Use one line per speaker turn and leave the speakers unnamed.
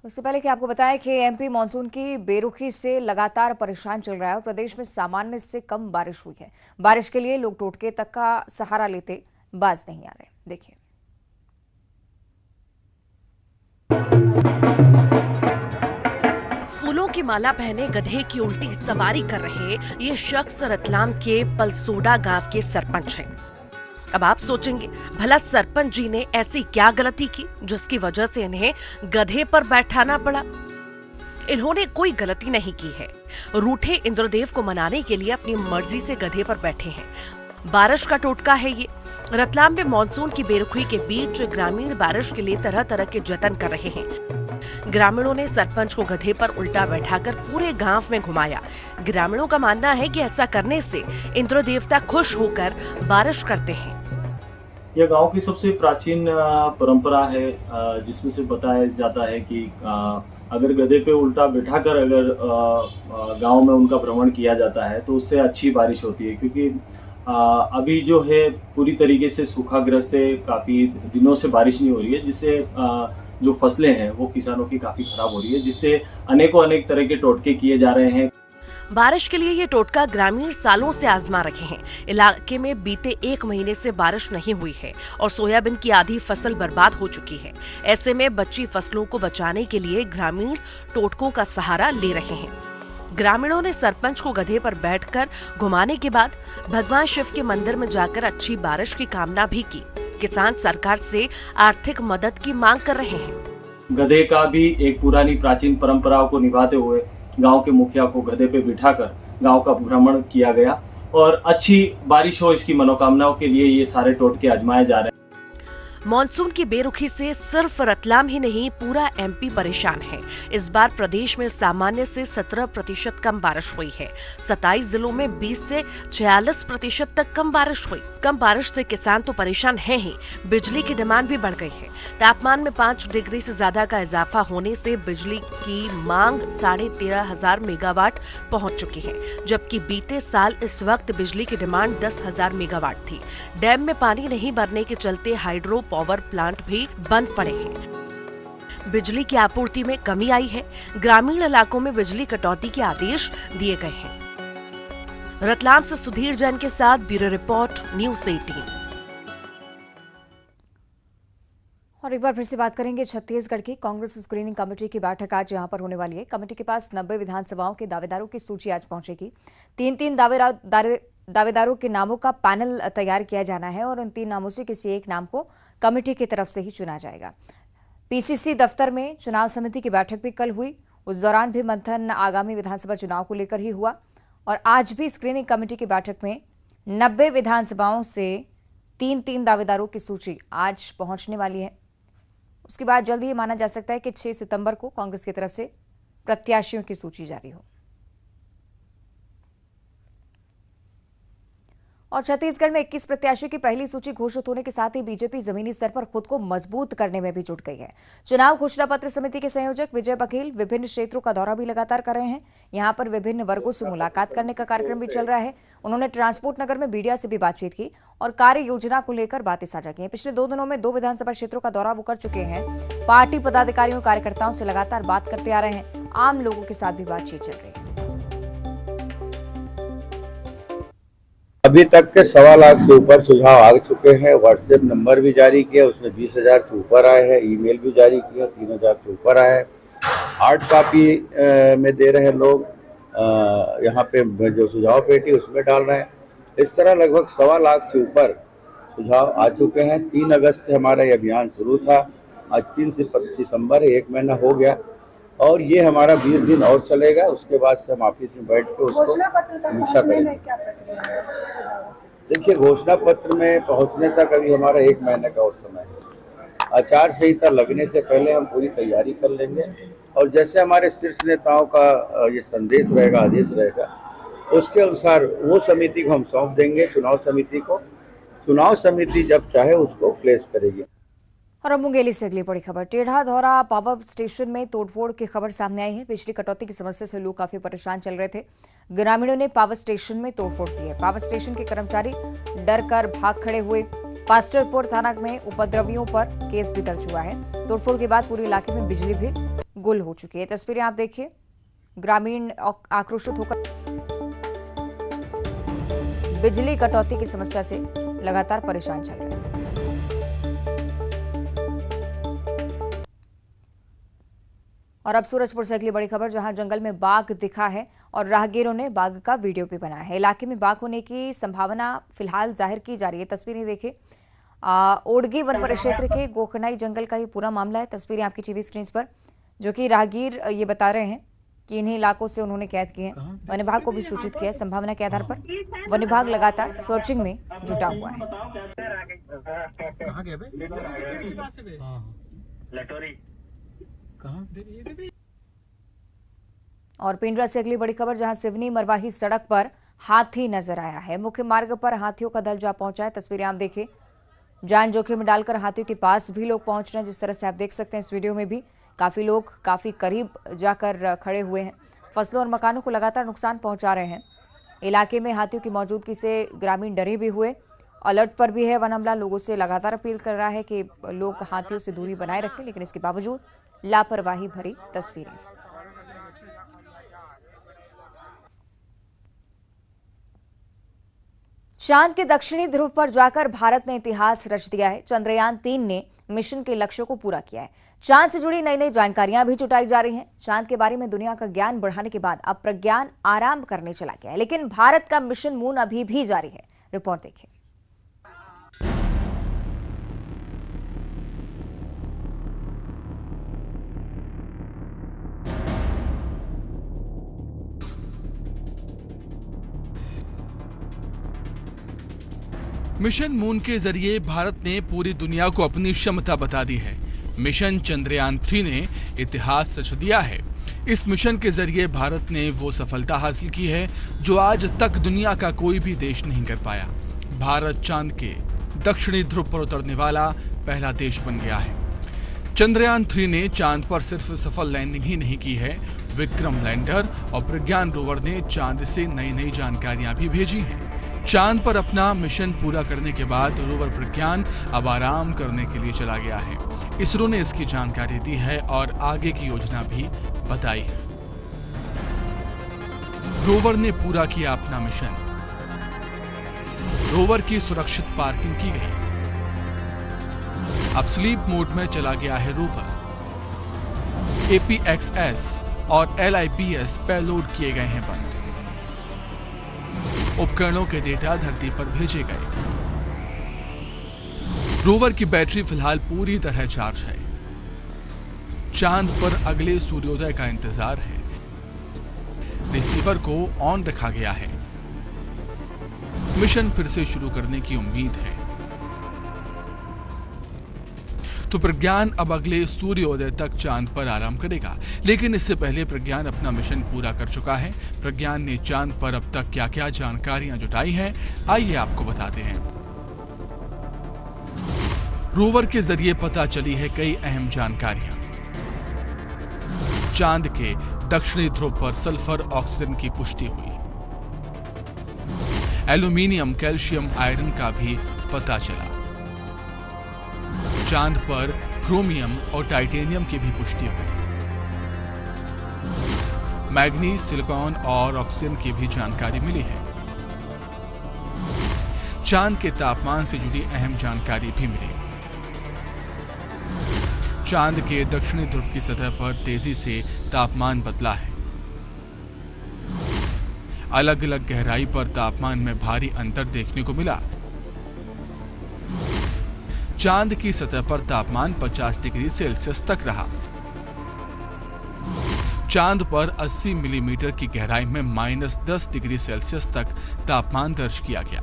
उससे पहले कि आपको बताएं कि एमपी मानसून की बेरुखी से लगातार परेशान चल रहा है और प्रदेश में सामान्य से कम बारिश हुई है। बारिश के लिए लोग टोटके तक का सहारा लेते बाज नहीं आ रहे। देखिए।
फूलों की माला पहने गधे की उल्टी सवारी कर रहे ये शख्स रतलाम के पलसोडा गांव के सरपंच हैं। अब आप सोचेंगे, भला सरपंच जी ने ऐसी क्या गलती की जिसकी वजह से इन्हें गधे पर बैठाना पड़ा। इन्होंने कोई गलती नहीं की है। रूठे इंद्रदेव को मनाने के लिए अपनी मर्जी से गधे पर बैठे हैं। बारिश का टोटका है ये। रतलाम में मानसून की बेरुखी के बीच ग्रामीण बारिश के लिए तरह तरह के जतन कर रहे हैं। ग्रामीणों ने सरपंच को गधे पर उल्टा बैठाकर पूरे गांव में घुमाया। ग्रामीणों का मानना है कि ऐसा करने से इंद्र देवता खुश होकर बारिश करते हैं।
यह गांव की सबसे प्राचीन परंपरा है, जिसमें से बताया जाता है कि अगर गधे पे उल्टा बिठाकर अगर गांव में उनका भ्रमण किया जाता है तो उससे अच्छी बारिश होती है। क्योंकि अभी जो है पूरी तरीके से सूखाग्रस्त है, काफी दिनों से बारिश नहीं हो रही है, जिससे जो फसलें हैं वो किसानों की काफी खराब हो रही है, जिससे अनेक तरह के टोटके किए जा रहे हैं।
बारिश के लिए ये टोटका ग्रामीण सालों से आजमा रखे हैं। इलाके में बीते 1 महीने से बारिश नहीं हुई है और सोयाबीन की आधी फसल बर्बाद हो चुकी है। ऐसे में बची फसलों को बचाने के लिए ग्रामीण टोटकों का सहारा ले रहे हैं। ग्रामीणों ने सरपंच को गधे पर बैठकर घुमाने के बाद भगवान शिव के मंदिर में जाकर अच्छी बारिश की कामना भी की। किसान सरकार से आर्थिक मदद की मांग कर रहे हैं।
गधे का भी एक पुरानी प्राचीन परंपराओं को निभाते हुए गांव के मुखिया को गधे पे बिठाकर गांव का भ्रमण किया गया और अच्छी बारिश हो, इसकी मनोकामनाओं के लिए ये सारे टोटके आजमाए जा रहे हैं।
मॉनसून की बेरुखी से सिर्फ रतलाम ही नहीं, पूरा एमपी परेशान है। इस बार प्रदेश में सामान्य से 17% कम बारिश हुई है। 27 जिलों में 20 से 46% तक कम बारिश हुई। कम बारिश से किसान तो परेशान है ही, बिजली की डिमांड भी बढ़ गई है। तापमान में 5 डिग्री से ज्यादा का इजाफा होने से बिजली की मांग 13,500 मेगावाट पहुंच चुकी है, जबकि बीते साल इस वक्त बिजली की डिमांड 10,000 मेगावाट थी। डैम में पानी नहीं भरने के चलते हाइड्रो पावर प्लांट भी बंद पड़े हैं। बिजली की आपूर्ति में कमी आई है। ग्रामीण इलाकों में बिजली कटौती के आदेश दिए गए हैं। रतलाम से सुधीर जैन के साथ ब्यूरो रिपोर्ट, न्यूज़ 18।
और एक बार फिर से बात करेंगे छत्तीसगढ़ की कांग्रेस स्क्रीनिंग कमेटी की बैठक आज यहां पर होने वाली है। कमेटी के पास 90 विधानसभाओं के दावेदारों की सूची आज पहुंचेगी। 3 दावेदारों के नामों का पैनल तैयार किया जाना है और उन 3 नामों से किसी एक नाम को कमेटी की तरफ से ही चुना जाएगा। पीसीसी दफ्तर में चुनाव समिति की बैठक भी कल हुई। उस दौरान भी मंथन आगामी विधानसभा चुनाव को लेकर ही हुआ और आज भी स्क्रीनिंग कमेटी की बैठक में 90 विधानसभाओं से 3 दावेदारों की सूची आज पहुंचने वाली है। उसके बाद जल्द ही माना जा सकता है कि 6 सितंबर को कांग्रेस की तरफ से प्रत्याशियों की सूची जारी हो। और छत्तीसगढ़ में 21 प्रत्याशियों की पहली सूची घोषित होने के साथ ही बीजेपी जमीनी स्तर पर खुद को मजबूत करने में भी जुट गई है। चुनाव घोषणा पत्र समिति के संयोजक विजय बघेल विभिन्न क्षेत्रों का दौरा भी लगातार कर रहे हैं। यहां पर विभिन्न वर्गों से मुलाकात करने का कार्यक्रम भी चल रहा है। उन्होंने ट्रांसपोर्ट नगर में मीडिया से भी बातचीत की और कार्य योजना को लेकर बातें साझा की। पिछले 2 दिनों में 2 विधानसभा क्षेत्रों का दौरा वो कर चुके हैं। पार्टी पदाधिकारियों कार्यकर्ताओं से लगातार बात करते आ रहे हैं। आम लोगों के साथ भी बातचीत चल रही है।
अभी तक के 1.25 लाख से ऊपर सुझाव आ चुके हैं। व्हाट्सएप नंबर भी जारी किया, उसमें 20,000 से ऊपर आए हैं। ईमेल भी जारी किया, 3,000 से ऊपर आए हैं। हार्ड कॉपी में दे रहे हैं लोग, यहाँ पे जो सुझाव पेटी उसमें डाल रहे हैं। इस तरह लगभग 1.25 लाख से ऊपर सुझाव आ चुके हैं। 3 अगस्त से हमारा ये अभियान शुरू था। आज 3 सितंबर, 1 महीना हो गया और ये हमारा 20 दिन और चलेगा। उसके बाद से हम ऑफिस में बैठ के उसको समीक्षा करेंगे। देखिए, घोषणा पत्र में पहुंचने तक अभी हमारा 1 महीने का और समय है। आचार संहिता लगने से पहले हम पूरी तैयारी कर लेंगे और जैसे हमारे शीर्ष नेताओं का ये संदेश रहेगा, आदेश रहेगा, उसके अनुसार वो समिति को हम सौंप देंगे, चुनाव समिति को। चुनाव समिति जब चाहे उसको प्लेस करेगी।
और अब मुंगेली से अगली बड़ी खबर। टेढ़ा धौरा पावर स्टेशन में तोड़फोड़ की खबर सामने आई है। बिजली कटौती की समस्या से लोग काफी परेशान चल रहे थे। ग्रामीणों ने पावर स्टेशन में तोड़फोड़ की है। पावर स्टेशन के कर्मचारी डर कर भाग खड़े हुए। पास्टरपुर थाना में उपद्रवियों पर केस भी दर्ज हुआ है। तोड़फोड़ के बाद पूरे इलाके में बिजली भी गुल हो चुकी है। तस्वीरें आप देखिए, ग्रामीण आक्रोशित होकर बिजली कटौती की समस्या से लगातार परेशान चल रहे हैं। और अब सूरजपुर से अगली बड़ी खबर, जहां जंगल में बाघ दिखा है और राहगीरों ने बाघ का वीडियो भी बनाया है। इलाके में बाघ होने की संभावना फिलहाल जाहिर की जा रही है। तस्वीरें देखिए, ओडगी वन परिक्षेत्र के गोखनाई जंगल का ये पूरा मामला है। तस्वीरें आपकी टीवी स्क्रीन पर, जो कि राहगीर ये बता रहे हैं कि इन्हीं इलाकों से उन्होंने कैद किए हैं। वन विभाग को भी सूचित किया है। संभावना के आधार पर वन विभाग लगातार सर्चिंग में जुटा हुआ है। और पिंडरा से अगली बड़ी खबर, जहां सिवनी मरवाही सड़क पर हाथी नजर आया है। मुख्य मार्ग पर हाथियों का दल जा पहुंचा है। तस्वीरें आप देखिए, जान जोखिम में डालकर हाथियों के पास भी लोग पहुंच रहे हैं। जिस तरह से आप देख सकते हैं इस वीडियो में भी काफी लोग काफी करीब जाकर खड़े हुए हैं। फसलों और मकानों को लगातार नुकसान पहुंचा रहे हैं। इलाके में हाथियों की मौजूदगी से ग्रामीण डरे भी हुए, अलर्ट पर भी है वन अमला। लोगों से लगातार अपील कर रहा है कि लोग हाथियों से दूरी बनाए रखें, लेकिन इसके बावजूद लापरवाही भरी तस्वीरें। चांद के दक्षिणी ध्रुव पर जाकर भारत ने इतिहास रच दिया है। चंद्रयान 3 ने मिशन के लक्ष्यों को पूरा किया है। चांद से जुड़ी नई नई जानकारियां भी जुटाई जा रही हैं। चांद के बारे में दुनिया का ज्ञान बढ़ाने के बाद अब प्रज्ञान आराम करने चला गया है, लेकिन भारत का मिशन मून अभी भी जारी है। रिपोर्ट देखिए।
मिशन मून के जरिए भारत ने पूरी दुनिया को अपनी क्षमता बता दी है। मिशन चंद्रयान 3 ने इतिहास रच दिया है। इस मिशन के जरिए भारत ने वो सफलता हासिल की है जो आज तक दुनिया का कोई भी देश नहीं कर पाया। भारत चांद के दक्षिणी ध्रुव पर उतरने वाला पहला देश बन गया है। चंद्रयान 3 ने चांद पर सिर्फ सफल लैंडिंग ही नहीं की है, विक्रम लैंडर और प्रज्ञान रोवर ने चांद से नई नई जानकारियां भी भेजी हैं। चांद पर अपना मिशन पूरा करने के बाद रोवर प्रज्ञान अब आराम करने के लिए चला गया है। इसरो ने इसकी जानकारी दी है और आगे की योजना भी बताई है। रोवर ने पूरा किया अपना मिशन। रोवर की सुरक्षित पार्किंग की गई। अब स्लीप मोड में चला गया है रोवर। APXS और LIPS पेलोड किए गए हैं बंद। उपकरणों के डेटा धरती पर भेजे गए। रोवर की बैटरी फिलहाल पूरी तरह चार्ज है। चांद पर अगले सूर्योदय का इंतजार है। रिसीवर को ऑन रखा गया है। मिशन फिर से शुरू करने की उम्मीद है। तो प्रज्ञान अब अगले सूर्योदय तक चांद पर आराम करेगा, लेकिन इससे पहले प्रज्ञान अपना मिशन पूरा कर चुका है। प्रज्ञान ने चांद पर अब तक क्या क्या जानकारियां जुटाई हैं, आइए आपको बताते हैं। रोवर के जरिए पता चली है कई अहम जानकारियां। चांद के दक्षिणी ध्रुव पर सल्फर ऑक्सीजन की पुष्टि हुई। एल्यूमिनियम, कैल्शियम, आयरन का भी पता चला। चांद पर क्रोमियम और टाइटेनियम की भी पुष्टि हुई। मैग्नीज, सिलिकॉन और ऑक्सीजन की भी जानकारी मिली है। चांद के तापमान से जुड़ी अहम जानकारी भी मिली। चांद के दक्षिणी ध्रुव की सतह पर तेजी से तापमान बदला है। अलग अलग गहराई पर तापमान में भारी अंतर देखने को मिला। चांद की सतह पर तापमान 50 डिग्री सेल्सियस तक रहा। चांद पर 80 मिलीमीटर की गहराई में -10 डिग्री सेल्सियस तक तापमान दर्ज किया गया।